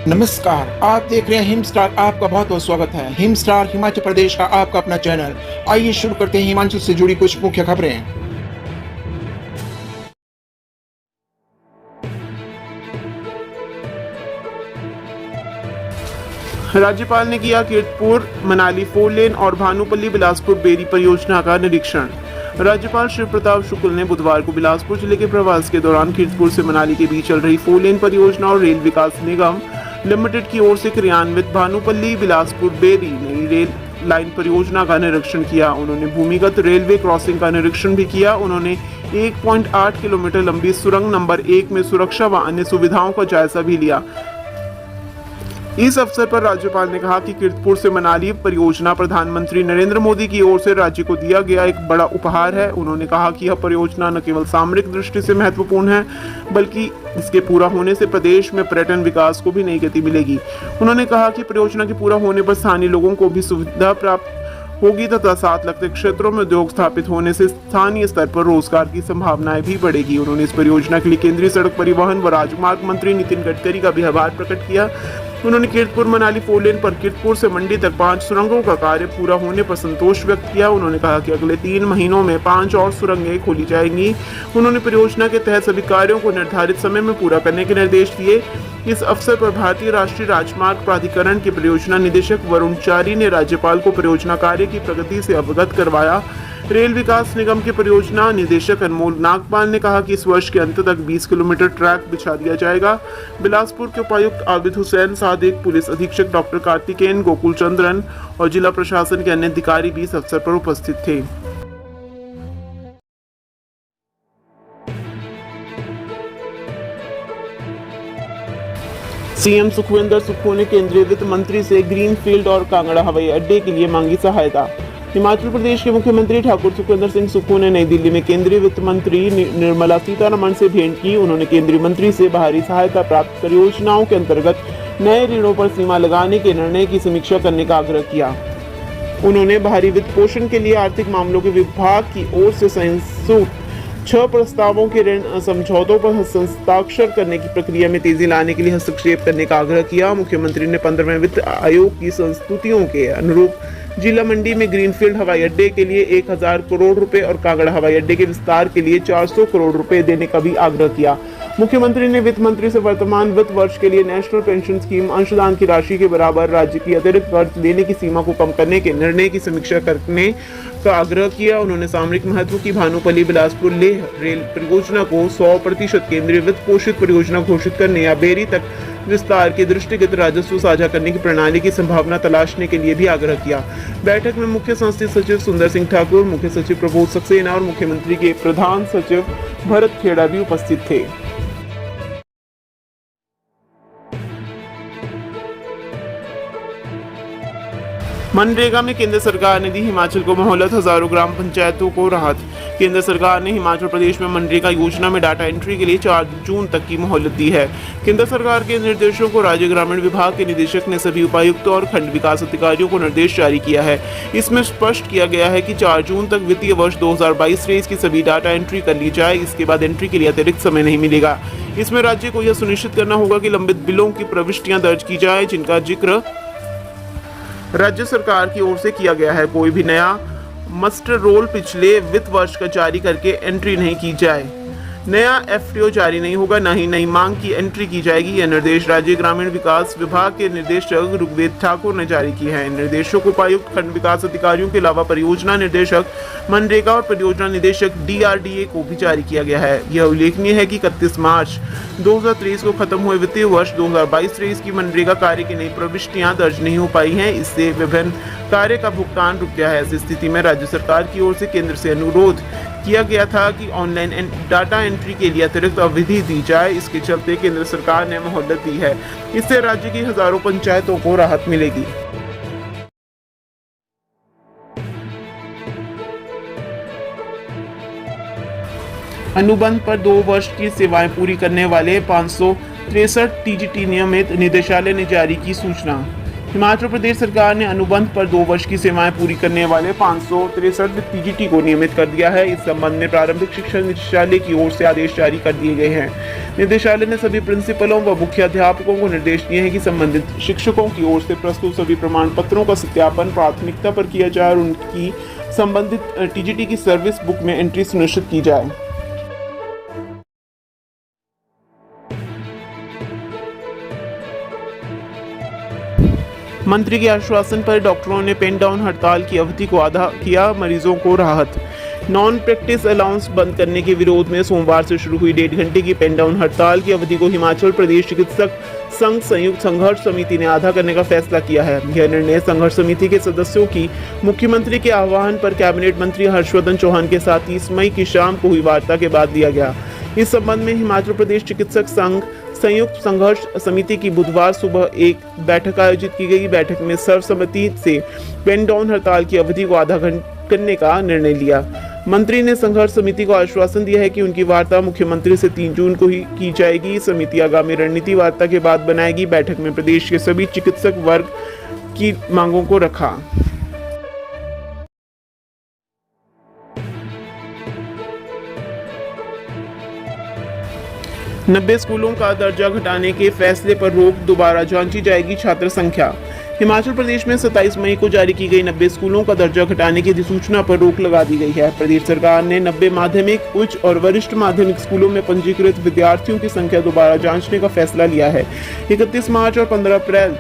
नमस्कार, आप देख रहे हैं हिम स्टार। आपका बहुत बहुत स्वागत है। हिम स्टार हिमाचल प्रदेश का आपका अपना चैनल। आइए शुरू करते हैं हिमाचल से जुड़ी कुछ मुख्य खबरें। राज्यपाल ने किया कीरतपुर मनाली 4 लेन और भानुपल्ली बिलासपुर बेरी परियोजना का निरीक्षण। राज्यपाल शिव प्रताप शुक्ल ने बुधवार को बिलासपुर जिले के प्रवास के दौरान कीरतपुर से मनाली के बीच चल रही 4 लेन परियोजना और रेल विकास निगम लिमिटेड की ओर से क्रियान्वित भानुपल्ली बिलासपुर बेरी नई रेल लाइन परियोजना का निरीक्षण किया। उन्होंने भूमिगत रेलवे क्रॉसिंग का निरीक्षण भी किया। उन्होंने 1.8 किलोमीटर लंबी सुरंग नंबर 1 में सुरक्षा व अन्य सुविधाओं का जायजा भी लिया। इस अवसर पर राज्यपाल ने कहा कि कीरतपुर से मनाली परियोजना प्रधानमंत्री नरेंद्र मोदी की ओर से राज्य को दिया गया एक बड़ा उपहार है। उन्होंने कहा कि यह परियोजना न केवल सामरिक दृष्टि से महत्वपूर्ण है, बल्कि इसके पूरा होने से प्रदेश में पर्यटन विकास को भी नई गति मिलेगी। उन्होंने कहा कि परियोजना के पूरा होने पर स्थानीय लोगों को भी सुविधा प्राप्त होगी तथा 7 लगते क्षेत्रों में उद्योग स्थापित होने से स्थानीय स्तर पर रोजगार की संभावनाएं भी बढ़ेगी। उन्होंने इस परियोजना के लिए केंद्रीय सड़क परिवहन व राजमार्ग मंत्री नितिन गडकरी का भी आभार प्रकट किया। उन्होंने कीरतपुर मनाली 4 लेन पर कीरतपुर से मंडी तक 5 सुरंगों का कार्य पूरा होने पर संतोष व्यक्त किया। उन्होंने कहा कि अगले 3 महीनों में 5 और सुरंगें खोली जाएंगी। उन्होंने परियोजना के तहत सभी कार्यों को निर्धारित समय में पूरा करने के निर्देश दिए। इस अवसर पर भारतीय राष्ट्रीय राजमार्ग प्राधिकरण के परियोजना निदेशक वरुण चारी ने राज्यपाल को परियोजना कार्य की प्रगति से अवगत करवाया। रेल विकास निगम के परियोजना निदेशक अनमोल नागपाल ने कहा कि इस वर्ष के अंत तक 20 किलोमीटर ट्रैक बिछा दिया जाएगा। बिलासपुर के उपायुक्त आबिद हुसैन सादिक, पुलिस अधीक्षक डॉक्टर कार्तिकेयन गोकुल चंद्रन और जिला प्रशासन के अन्य अधिकारी भी इस अवसर पर उपस्थित थे। सीएम सुखविंदर सुक्खू ने केंद्रीय वित्त मंत्री से ग्रीनफील्ड और कांगड़ा हवाई अड्डे के लिए मांगी सहायता। हिमाचल प्रदेश के मुख्यमंत्री ठाकुर सुखविंदर सिंह सुक्खू ने नई दिल्ली में केंद्रीय वित्त मंत्री निर्मला सीतारमण से भेंट की। उन्होंने केंद्रीय मंत्री से बाहरी सहायता प्राप्त परियोजनाओं के अंतर्गत नए ऋणों पर सीमा लगाने के निर्णय की समीक्षा करने का आग्रह किया। उन्होंने बाहरी वित्त पोषण के लिए आर्थिक मामलों के विभाग की ओर से संस्तुत 6 प्रस्तावों के ऋण समझौतों पर हस्ताक्षर करने की प्रक्रिया में तेजी लाने के लिए हस्तक्षेप करने का आग्रह किया। मुख्यमंत्री ने 15वें वित्त आयोग की संस्तुतियों के अनुरूप जिला मंडी में ग्रीनफील्ड हवाई अड्डे के लिए 1000 करोड़ रुपए और कांगड़ा हवाई अड्डे के विस्तार के लिए 400 करोड़ रुपए देने का भी आग्रह किया। मुख्यमंत्री ने वित्त मंत्री से वर्तमान वित्त वर्ष के लिए नेशनल पेंशन स्कीम अंशदान की राशि के बराबर राज्य की अतिरिक्त कर्ज लेने की सीमा को कम करने के निर्णय की समीक्षा करने का आग्रह किया। उन्होंने सामरिक महत्व की भानुपल्ली बिलासपुर लेह रेल परियोजना को 100% केंद्रीय वित्त पोषित परियोजना घोषित करने या बेरी तक विस्तार के दृष्टिगत राजस्व साझा करने की प्रणाली की संभावना तलाशने के लिए भी आग्रह किया। बैठक में मुख्य संसदीय सचिव सुंदर सिंह ठाकुर, मुख्य सचिव प्रबोध सक्सेना और मुख्यमंत्री के प्रधान सचिव भरत खेड़ा भी उपस्थित थे। मनरेगा में केंद्र सरकार ने दी हिमाचल को मोहलत, हजारों ग्राम पंचायतों को राहत। केंद्र सरकार ने हिमाचल प्रदेश में मनरेगा योजना में डाटा एंट्री के लिए 4 जून तक की मोहलत दी है। केंद्र सरकार के निर्देशों को राज्य ग्रामीण विभाग के निदेशक ने सभी उपायुक्तों और खंड विकास अधिकारियों को निर्देश जारी किया है। इसमें स्पष्ट किया गया है कि 4 जून तक वित्तीय वर्ष 2022-23 की सभी डाटा एंट्री कर ली जाए। इसके बाद एंट्री के लिए अतिरिक्त समय नहीं मिलेगा। इसमें राज्य को यह सुनिश्चित करना होगा कि लंबित बिलों की प्रविष्टियां दर्ज की जाए जिनका जिक्र राज्य सरकार की ओर से किया गया है। कोई भी नया मस्टर रोल पिछले वित्त वर्ष का जारी करके एंट्री नहीं की जाए। नया एफटीओ जारी नहीं होगा, न ही नई मांग की एंट्री की जाएगी। यह निर्देश राज्य ग्रामीण विकास विभाग के निदेशक ऋग्वेद ठाकुर ने जारी किए हैं। इन निर्देशों को उपायुक्त खंड विकास अधिकारियों के अलावा परियोजना निदेशक मनरेगा और परियोजना निदेशक डीआरडीए को भी जारी किया गया है। यह उल्लेखनीय है कि 31 मार्च 2023 को खत्म हुए वित्तीय वर्ष 2022-23 की मनरेगा कार्य की नई प्रविष्टियां दर्ज नहीं हो पाई हैं। इससे विभिन्न कार्य का भुगतान रुक गया है। ऐसी स्थिति में राज्य सरकार की ओर से केंद्र से अनुरोध किया गया था कि ऑनलाइन डाटा एंट्री के लिए अतिरिक्त अवधि दी जाए। इसके चलते केंद्र सरकार ने मोहलत दी है। इससे राज्य की हजारों पंचायतों को राहत मिलेगी। अनुबंध पर 2 वर्ष की सेवाएं पूरी करने वाले 563 टीजीटी नियमित निदेशालय ने जारी की सूचना। हिमाचल प्रदेश सरकार ने अनुबंध पर 2 वर्ष की सेवाएं पूरी करने वाले 563 पीजीटी को नियमित कर दिया है। इस संबंध में प्रारंभिक शिक्षा निदेशालय की ओर से आदेश जारी कर दिए गए हैं। निदेशालय ने सभी प्रिंसिपलों व मुख्याध्यापकों को निर्देश दिए हैं कि संबंधित शिक्षकों की ओर से प्रस्तुत सभी प्रमाण पत्रों का सत्यापन प्राथमिकता पर किया जाए और उनकी संबंधित टीजीटी की सर्विस बुक में एंट्री सुनिश्चित की जाए। मंत्री के आश्वासन पर डॉक्टरों ने पेन डाउन हड़ताल की अवधि को आधा किया, मरीजों को राहत। नॉन प्रैक्टिस अलाउंस बंद करने के विरोध में सोमवार से शुरू हुई 1.5 घंटे की पेन डाउन हड़ताल की अवधि को हिमाचल प्रदेश चिकित्सक संघ संयुक्त संघर्ष समिति ने आधा करने का फैसला किया है। यह निर्णय संघर्ष समिति के सदस्यों की मुख्यमंत्री के आह्वान पर कैबिनेट मंत्री हर्षवर्धन चौहान के साथ 30 मई की शाम को हुई वार्ता के बाद लिया गया। इस संबंध में हिमाचल प्रदेश चिकित्सक संघ संयुक्त संघर्ष समिति की बुधवार सुबह एक बैठक आयोजित की गई। बैठक में सर्वसम्मति से पेन डाउन हड़ताल की अवधि को आधा करने का निर्णय लिया। मंत्री ने संघर्ष समिति को आश्वासन दिया है कि उनकी वार्ता मुख्यमंत्री से 3 जून को ही की जाएगी। समिति आगामी रणनीति वार्ता के बाद बनाएगी। बैठक में प्रदेश के सभी चिकित्सक वर्ग की मांगों को रखा। नब्बे स्कूलों का दर्जा घटाने के फैसले पर रोक, दोबारा जांची जाएगी छात्र संख्या। हिमाचल प्रदेश में 27 मई को जारी की गई 90 स्कूलों का दर्जा घटाने की अधिसूचना पर रोक लगा दी गई है। प्रदेश सरकार ने 90 माध्यमिक, उच्च और वरिष्ठ माध्यमिक स्कूलों में पंजीकृत विद्यार्थियों की संख्या दोबारा जांचने का फैसला लिया है। 31 मार्च और 15 अप्रैल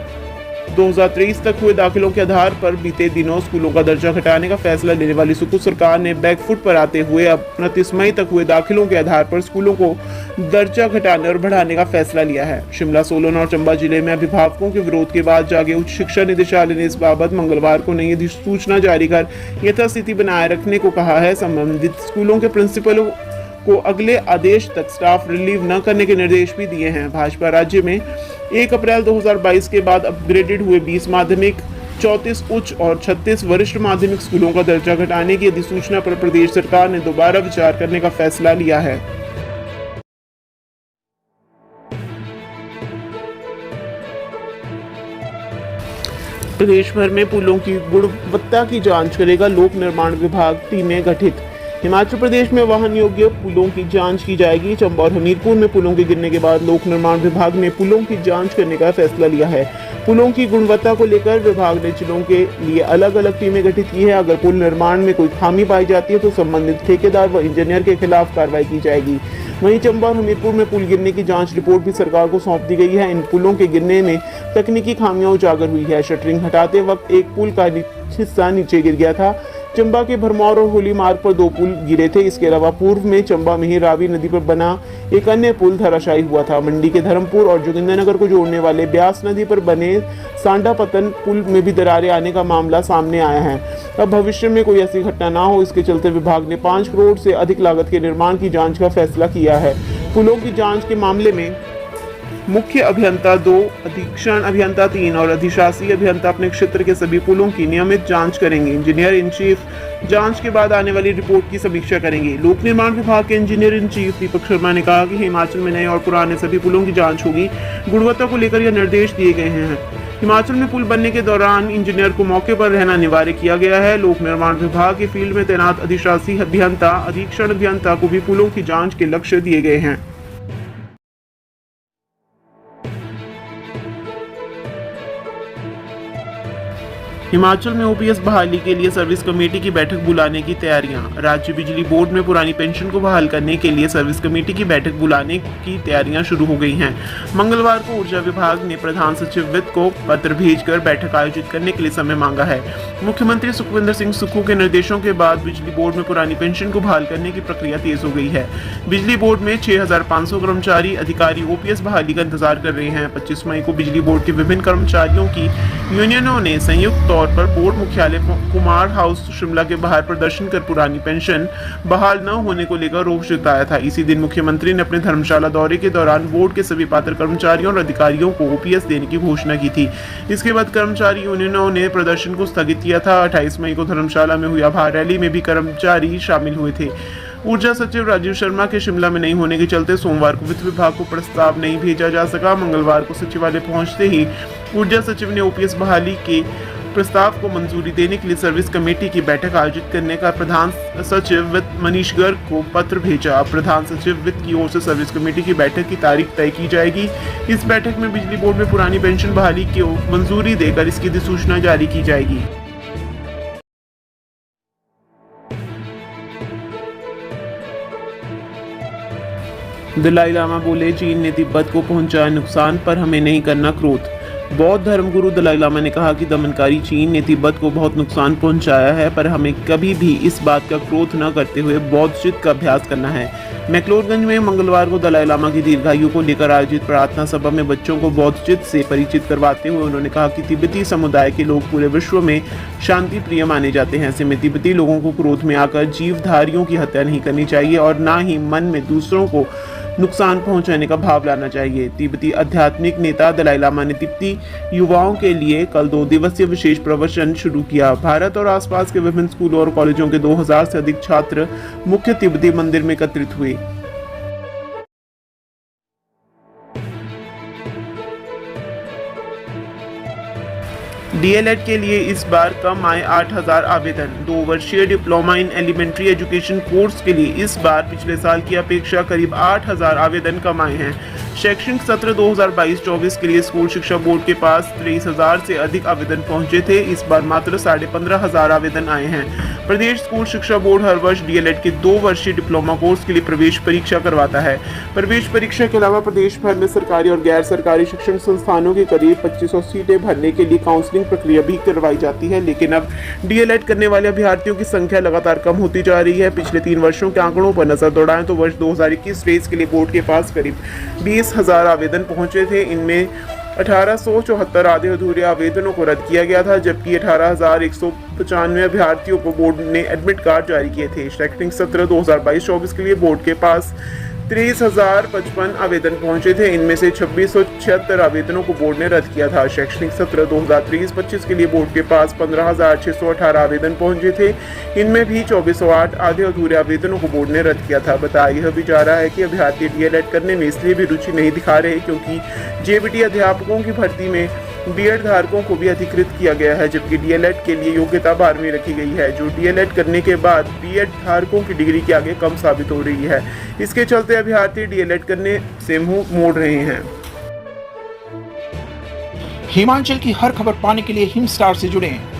2023 तक हुए दाखिलों के आधार पर बीते दिनों स्कूलों का दर्जा घटाने का फैसला लेने वाली सुकून सरकार ने बैकफुट पर आते हुए अब 29 मई तक हुए दाखिलों के आधार पर स्कूलों को दर्जा घटाने और बढ़ाने का फैसला लिया है। शिमला, सोलन और चंबा जिले में अभिभावकों के विरोध के बाद जागे उच्च शिक्षा निदेशालय ने इस बाबत मंगलवार को नई अधिसूचना जारी कर यथास्थिति बनाए रखने को कहा है। संबंधित स्कूलों के प्रिंसिपलों को अगले आदेश तक स्टाफ रिलीव न करने के निर्देश भी दिए हैं। भाजपा राज्य में 1 अप्रैल 2022 के बाद अपग्रेडेड हुए 20 माध्यमिक, 34 उच्च और 36 वरिष्ठ माध्यमिक स्कूलों का दर्जा घटाने की अधिसूचना पर प्रदेश सरकार ने दोबारा विचार करने का फैसला लिया है। प्रदेश भर में पुलों की गुणवत्ता की जांच करेगा लोक निर्माण विभाग, टीमें गठित। हिमाचल प्रदेश में वाहन योग्य पुलों की जांच की जाएगी। चंबा और हमीरपुर में पुलों के गिरने के बाद लोक निर्माण विभाग ने पुलों की जांच करने का फैसला लिया है। पुलों की गुणवत्ता को लेकर विभाग ने जिलों के लिए अलग अलग टीमें गठित की है। अगर पुल निर्माण में कोई खामी पाई जाती है तो संबंधित ठेकेदार व इंजीनियर के खिलाफ कार्रवाई की जाएगी। वहीं चंबा और हमीरपुर में पुल गिरने की जांच रिपोर्ट भी सरकार को सौंप दी गई है। इन पुलों के गिरने में तकनीकी खामियां उजागर हुई है। शटरिंग हटाते वक्त एक पुल का हिस्सा नीचे गिर गया था। चंबा के भरमौर और होली मार्ग पर 2 पुल गिरे थे। इसके अलावा पूर्व में चंबा में ही रावी नदी पर बना एक अन्य पुल धराशायी हुआ था। मंडी के धर्मपुर और जोगिंद्रनगर को जोड़ने वाले ब्यास नदी पर बने सांडा पतन पुल में भी दरारें आने का मामला सामने आया है। अब भविष्य में कोई ऐसी घटना ना हो, इसके चलते विभाग ने 5 करोड़ से अधिक लागत के निर्माण की जांच का फैसला किया है। पुलों की जांच के मामले में मुख्य अभियंता 2, अधीक्षण अभियंता 3 और अधिशासी अभियंता अपने क्षेत्र के सभी पुलों की नियमित जांच करेंगे। इंजीनियर इन चीफ जांच के बाद आने वाली रिपोर्ट की समीक्षा करेंगे। लोक निर्माण विभाग के engineer in chief Deepak Sharma ने कहा कि हिमाचल में नए और पुराने सभी पुलों की जांच होगी। गुणवत्ता को लेकर यह निर्देश दिए गए हैं। हिमाचल में पुल बनने के दौरान इंजीनियर को मौके पर रहना अनिवार्य किया गया है। लोक निर्माण विभाग के फील्ड में तैनात अधिशासी अभियंता, अधीक्षण अभियंता को भी पुलों की जांच के लक्ष्य दिए गए हैं। हिमाचल में ओपीएस बहाली के लिए सर्विस कमेटी की बैठक बुलाने की तैयारियां। राज्य बिजली बोर्ड में पुरानी पेंशन को बहाल करने के लिए सर्विस कमेटी की बैठक बुलाने की तैयारियां शुरू हो गई हैं। मंगलवार को ऊर्जा विभाग ने प्रधान सचिव वित्त को पत्र भेजकर बैठक आयोजित करने के लिए समय मांगा है। मुख्यमंत्री सुखविंदर सिंह सुक्खू के निर्देशों के बाद बिजली बोर्ड में पुरानी पेंशन को बहाल करने की प्रक्रिया तेज हो गई है। बिजली बोर्ड में 6500 कर्मचारी अधिकारी ओपीएस बहाली का इंतजार कर रहे हैं। 25 मई को बिजली बोर्ड के विभिन्न कर्मचारियों की यूनियनों ने संयुक्त तौर पर बोर्ड मुख्यालय कुमार हाउस शिमला के बाहर प्रदर्शन कर पुरानी पेंशन बहाल न होने को लेकर रोष जताया था। इसी दिन मुख्यमंत्री ने अपने धर्मशाला दौरे के दौरान बोर्ड के सभी पात्र कर्मचारियों और अधिकारियों को ओपीएस देने की घोषणा की थी। इसके बाद कर्मचारी यूनियनों ने प्रदर्शन को स्थगित किया था। 28 मई को धर्मशाला में हुई आभार रैली में भी कर्मचारी शामिल हुए थे। ऊर्जा सचिव राजीव शर्मा के शिमला में नहीं होने के चलते सोमवार को वित्त विभाग को प्रस्ताव नहीं भेजा जा सका। मंगलवार को सचिवालय पहुंचते ही ऊर्जा सचिव ने ओपीएस बहाली के प्रस्ताव को मंजूरी देने के लिए सर्विस कमेटी की बैठक आयोजित करने का प्रधान सचिव वित्त मनीष गर्ग को पत्र भेजा। प्रधान सचिव वित्त की ओर से सर्विस कमेटी की बैठक की तारीख तय की जाएगी। इस बैठक में बिजली बोर्ड में पुरानी पेंशन बहाली को मंजूरी देकर इसकी अधिसूचना जारी की जाएगी। दलाई लामा बोले, चीन ने तिब्बत को पहुंचाया नुकसान पर हमें नहीं करना क्रोध। बौद्ध धर्मगुरु दलाई लामा ने कहा कि दमनकारी चीन ने तिब्बत को बहुत नुकसान पहुंचाया है, पर हमें कभी भी इस बात का क्रोध न करते हुए बौद्ध चित्त का अभ्यास करना है। मैक्लोडगंज में मंगलवार को दलाई लामा की दीर्घायु को लेकर आयोजित प्रार्थना सभा में बच्चों को बौद्ध चित्त से परिचित करवाते हुए उन्होंने कहा कि तिब्बती समुदाय के लोग पूरे विश्व में शांति प्रिय माने जाते हैं। ऐसे में तिब्बती लोगों को क्रोध में आकर जीवधारियों की हत्या नहीं करनी चाहिए और न ही मन में दूसरों को नुकसान पहुंचाने का भाव लाना चाहिए। तिब्बती आध्यात्मिक नेता दलाई लामा ने तिब्बती युवाओं के लिए कल 2 दिवसीय विशेष प्रवचन शुरू किया। भारत और आसपास के विभिन्न स्कूलों और कॉलेजों के 2000 से अधिक छात्र मुख्य तिब्बती मंदिर में एकत्रित हुए। डीएलएड के लिए इस बार कम आए 8000 आवेदन। 2 वर्षीय diploma in elementary education course के लिए इस बार पिछले साल की अपेक्षा करीब 8000 आवेदन कम आए हैं। शैक्षणिक सत्र 2022-24 के लिए स्कूल शिक्षा बोर्ड के पास 23,000 से अधिक आवेदन पहुंचे थे। इस बार मात्र 15,500 आवेदन आए हैं। प्रदेश स्कूल शिक्षा बोर्ड हर वर्ष डीएलएड के 2 वर्षीय डिप्लोमा कोर्स के लिए प्रवेश परीक्षा करवाता है। प्रवेश परीक्षा के अलावा प्रदेश भर में सरकारी और गैर सरकारी शिक्षण संस्थानों की करीब 2500 सीटें भरने के लिए काउंसलिंग प्रक्रिया भी करवाई जाती है। लेकिन अब डीएलएड करने वाले अभ्यर्थियों की संख्या लगातार कम होती जा रही है। पिछले 3 वर्षों के आंकड़ों पर नजर दौड़ाएं तो वर्ष 2021-23 के लिए बोर्ड के पास करीब 20,000 आवेदन पहुंचे थे। इनमें 1874 आधे अधूरे आवेदनों को रद्द किया गया था, जबकि 18,195 अभ्यर्थियों को बोर्ड ने एडमिट कार्ड जारी किए थे। शैक्षणिक सत्र 2022-24 के लिए बोर्ड के पास 23,055 आवेदन पहुंचे थे। इनमें से 2676 आवेदनों को बोर्ड ने रद्द किया था। शैक्षणिक सत्र 2023-25 के लिए बोर्ड के पास 15,618 आवेदन पहुंचे थे। इनमें भी 2408 आधे अधूरे आवेदनों को बोर्ड ने रद्द किया था। बताया यह भी जा रहा है कि अभ्यर्थी डीएलएड करने में इसलिए भी रुचि नहीं दिखा रहे क्योंकि जेबीटी अध्यापकों की भर्ती में बीएड धारकों को भी अधिकृत किया गया है, जबकि डीएलएड के लिए योग्यता 12वीं रखी गई है, जो डीएलएड करने के बाद बीएड धारकों की डिग्री के आगे कम साबित हो रही है। इसके चलते अभ्यर्थी डीएलएड करने से मुंह मोड़ रहे हैं। हिमाचल की हर खबर पाने के लिए हिम स्टार से जुड़ें।